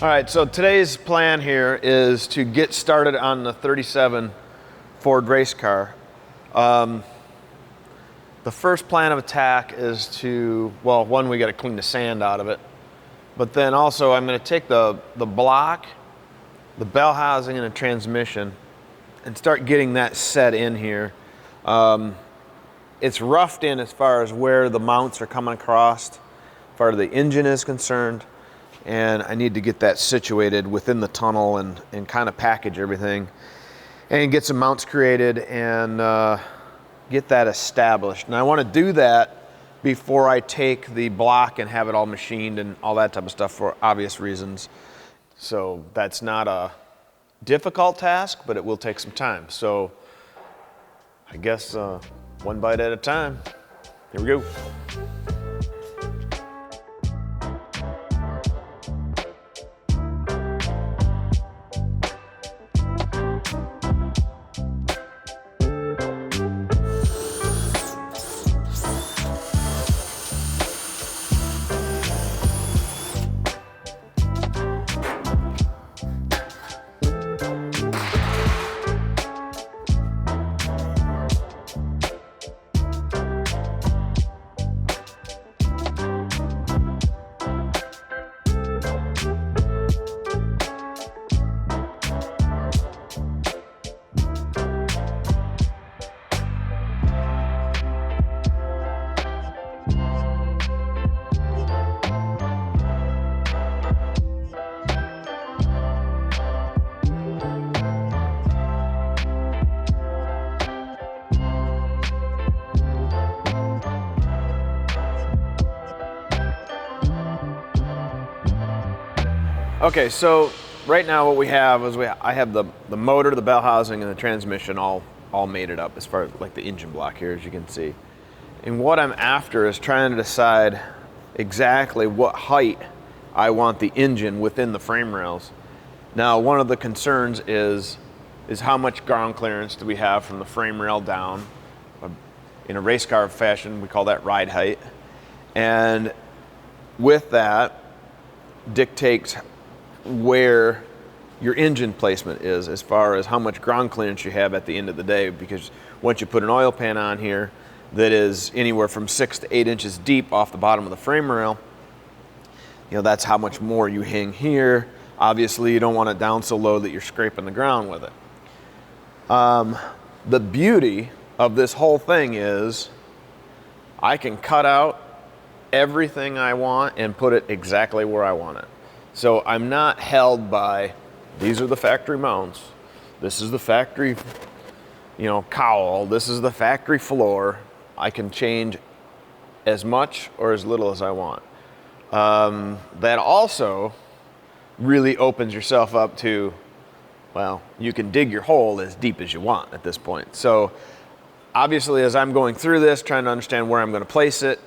All right, so today's plan here is to get started on the 37 Ford race car. The first plan of attack is to, well, one, we got to clean the sand out of it, but then also I'm going to take the block, the bell housing, and the transmission and start getting that set in here. It's roughed in as far as where the mounts are coming across, as far as the engine is concerned. And I need to get that situated within the tunnel and kind of package everything and get some mounts created and get that established. And I want to do that before I take the block and have it all machined and all that type of stuff for obvious reasons. So that's not a difficult task, but it will take some time. So I guess one bite at a time. Here we go. Okay, so right now what we have is I have the motor, the bell housing, and the transmission all mated up as far as like the engine block here, as you can see. And what I'm after is trying to decide exactly what height I want the engine within the frame rails. Now, one of the concerns is how much ground clearance do we have from the frame rail down. In a race car fashion, we call that ride height. And with that dictates where your engine placement is as far as how much ground clearance you have at the end of the day, because once you put an oil pan on here that is anywhere from 6 to 8 inches deep off the bottom of the frame rail, you know, that's how much more you hang here. Obviously you don't want it down so low that you're scraping the ground with it. The beauty of this whole thing is I can cut out everything I want and put it exactly where I want it. So I'm not held by, these are the factory mounts, this is the factory, you know, cowl, this is the factory floor. I can change as much or as little as I want. That also really opens yourself up to, well, you can dig your hole as deep as you want at this point. So obviously as I'm going through this, trying to understand where I'm going to place it,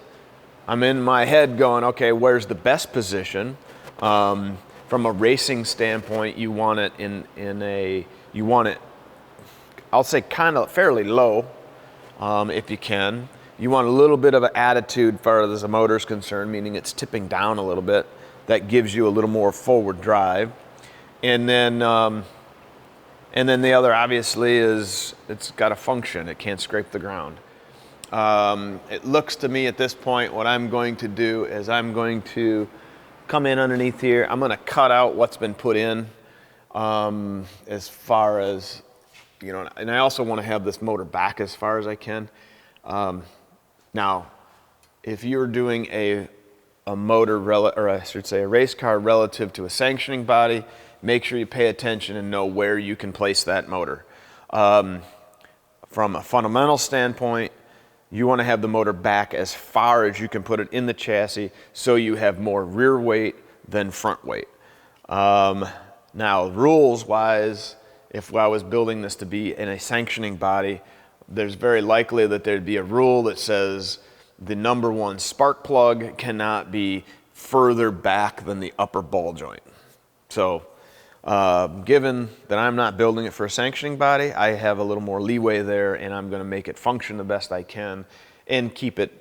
I'm in my head going, okay, where's the best position? From a racing standpoint, you want it I'll say kind of fairly low, if you can. You want a little bit of an attitude as far as the motor is concerned, meaning it's tipping down a little bit. That gives you a little more forward drive. And then the other obviously is it's got to function. It can't scrape the ground. It looks to me at this point, what I'm going to do is I'm going to come in underneath here. I'm going to cut out what's been put in as far as, you know, and I also want to have this motor back as far as I can. Now, if you're doing a motor, or I should say a race car relative to a sanctioning body, make sure you pay attention and know where you can place that motor. From a fundamental standpoint, you want to have the motor back as far as you can put it in the chassis so you have more rear weight than front weight. Now, rules-wise, if I was building this to be in a sanctioning body, there's very likely that there'd be a rule that says the number one spark plug cannot be further back than the upper ball joint. So given that I'm not building it for a sanctioning body, I have a little more leeway there, and I'm going to make it function the best I can and keep it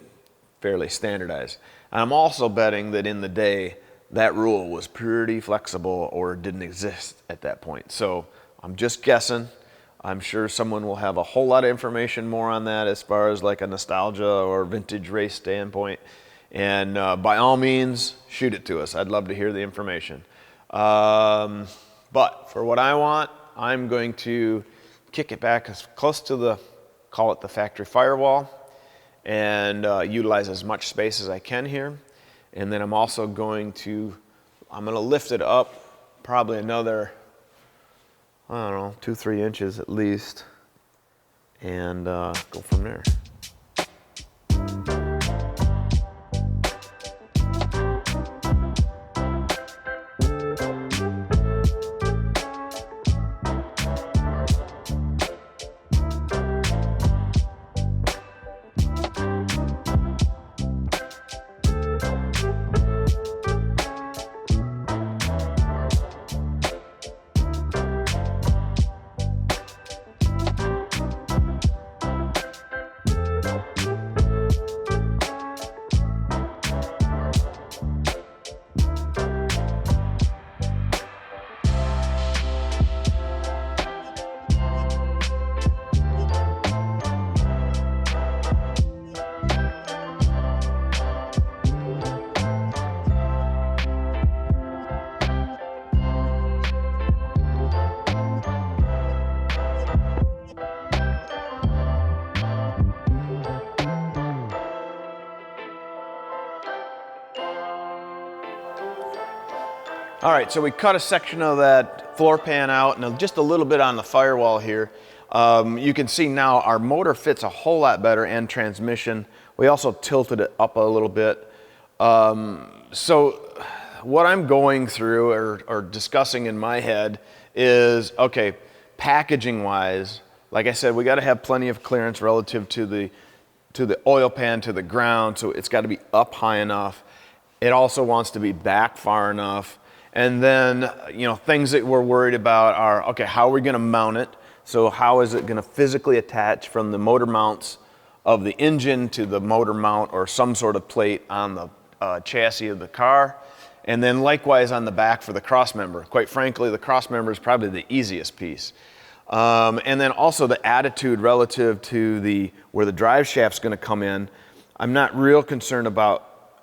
fairly standardized. I'm also betting that in the day that rule was pretty flexible or didn't exist at that point. So I'm just guessing. I'm sure someone will have a whole lot of information more on that as far as like a nostalgia or vintage race standpoint. And by all means, shoot it to us. I'd love to hear the information. But for what I want, I'm going to kick it back as close to the, call it the factory firewall, and utilize as much space as I can here. And then I'm also going to lift it up probably another, I don't know, 2-3 inches at least, and go from there. All right, so we cut a section of that floor pan out and just a little bit on the firewall here. You can see now our motor fits a whole lot better, and transmission. We also tilted it up a little bit. So what I'm going through or discussing in my head is, okay, packaging wise, like I said, we got to have plenty of clearance relative to the oil pan to the ground, so it's got to be up high enough. It also wants to be back far enough. And then, you know, things that we're worried about are, okay, how are we going to mount it? So how is it going to physically attach from the motor mounts of the engine to the motor mount or some sort of plate on the chassis of the car? And then likewise on the back for the cross member. Quite frankly, the cross member is probably the easiest piece. And then also the attitude relative to where the drive shaft's going to come in. I'm not real concerned about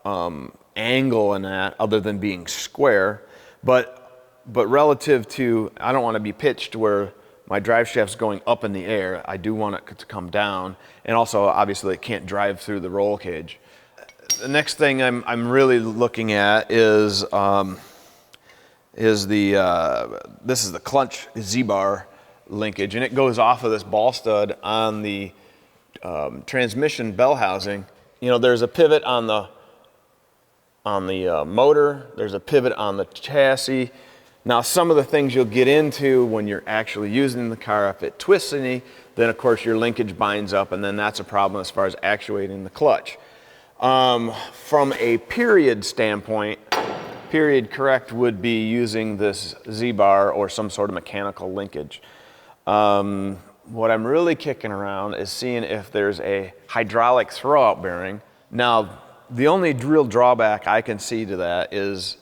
angle in that other than being square. But relative to, I don't want to be pitched where my drive shaft's going up in the air. I do want it to come down. And also, obviously, it can't drive through the roll cage. The next thing I'm really looking at is this is the clutch Z-bar linkage, and it goes off of this ball stud on the transmission bell housing. You know, there's a pivot on the motor, there's a pivot on the chassis. Now, some of the things you'll get into when you're actually using the car, if it twists any, then of course your linkage binds up, and then that's a problem as far as actuating the clutch. From a period standpoint, period correct would be using this Z-bar or some sort of mechanical linkage. What I'm really kicking around is seeing if there's a hydraulic throwout bearing. Now, the only real drawback I can see to that is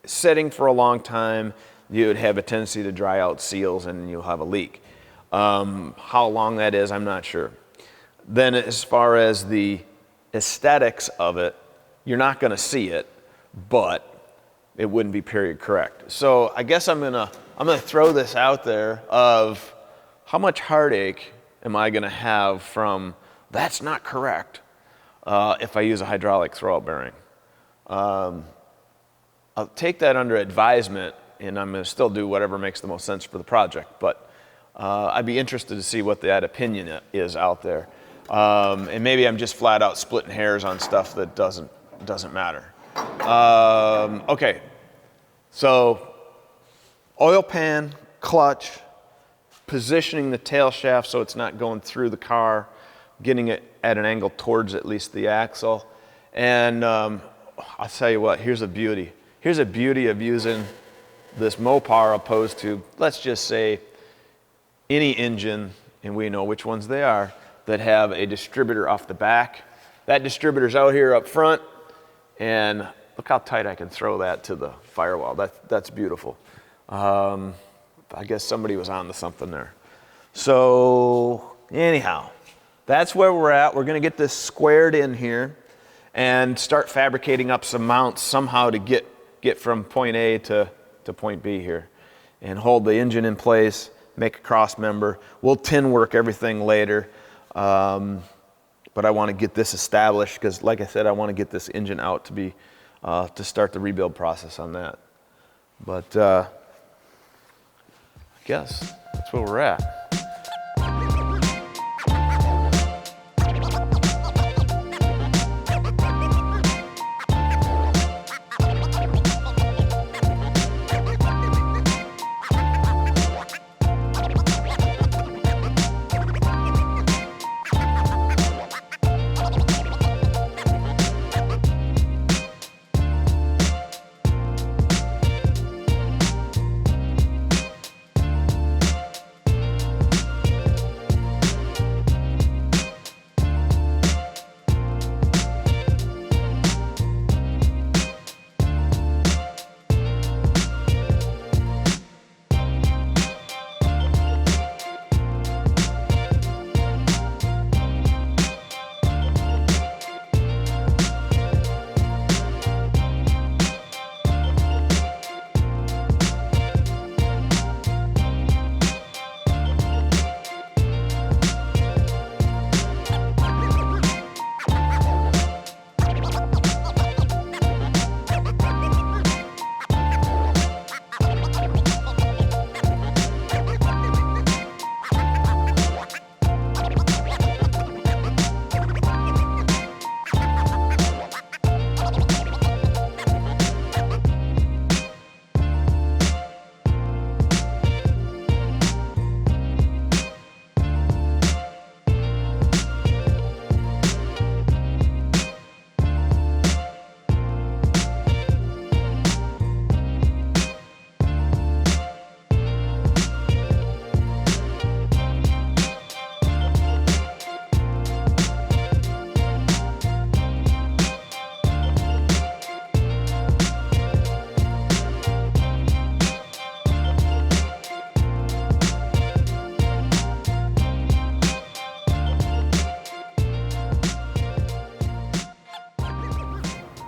setting for a long time, you would have a tendency to dry out seals and you'll have a leak. How long that is, I'm not sure. Then as far as the aesthetics of it, you're not going to see it, but it wouldn't be period correct. So I guess I'm gonna throw this out there of how much heartache am I going to have from that's not correct. If I use a hydraulic throwout bearing. I'll take that under advisement, and I'm going to still do whatever makes the most sense for the project, but I'd be interested to see what that opinion is out there. And maybe I'm just flat out splitting hairs on stuff that doesn't matter. Okay, so oil pan, clutch, positioning the tail shaft so it's not going through the car, getting it at an angle towards at least the axle. And I'll tell you what, here's a beauty. Here's a beauty of using this Mopar opposed to, let's just say, any engine, and we know which ones they are, that have a distributor off the back. That distributor's out here up front, and Look how tight I can throw that to the firewall. That's beautiful. I guess somebody was on to something there. So anyhow, that's where we're at. We're gonna get this squared in here and start fabricating up some mounts somehow to get from point A to point B here and hold the engine in place, make a cross member. We'll tin work everything later. But I want to get this established because, like I said, I want to get this engine out to be to start the rebuild process on that. But I guess that's where we're at.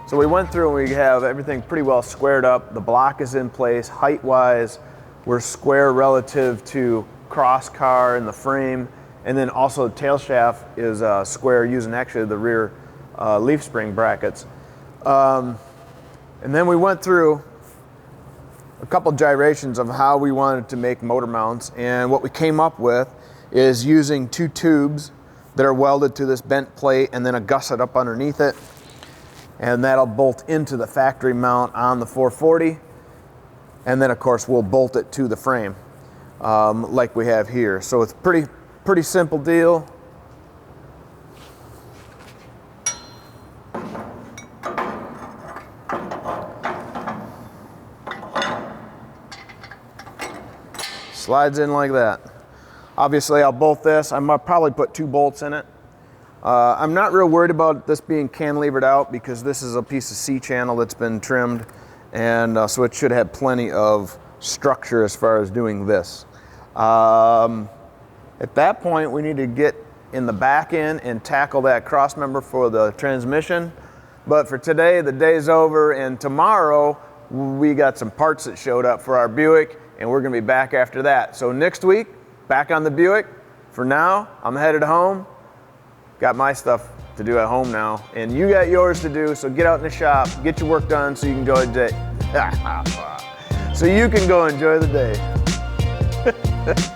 So we went through and we have everything pretty well squared up. The block is in place, height-wise, we're square relative to cross car and the frame, and then also the tail shaft is square using actually the rear leaf spring brackets. And then we went through a couple gyrations of how we wanted to make motor mounts, and what we came up with is using two tubes that are welded to this bent plate and then a gusset up underneath it, and that'll bolt into the factory mount on the 440, and then of course we'll bolt it to the frame like we have here. So it's pretty simple deal. Slides in like that. Obviously I'll bolt this. I might probably put 2 bolts in it. I'm not real worried about this being cantilevered out because this is a piece of C-channel that's been trimmed, and so it should have plenty of structure as far as doing this. At that point we need to get in the back end and tackle that cross member for the transmission. But for today, the day's over, and tomorrow we got some parts that showed up for our Buick, and we're gonna be back after that. So next week, back on the Buick. For now, I'm headed home. Got my stuff to do at home now, and you got yours to do, so get out in the shop, get your work done so you can go enjoy the day.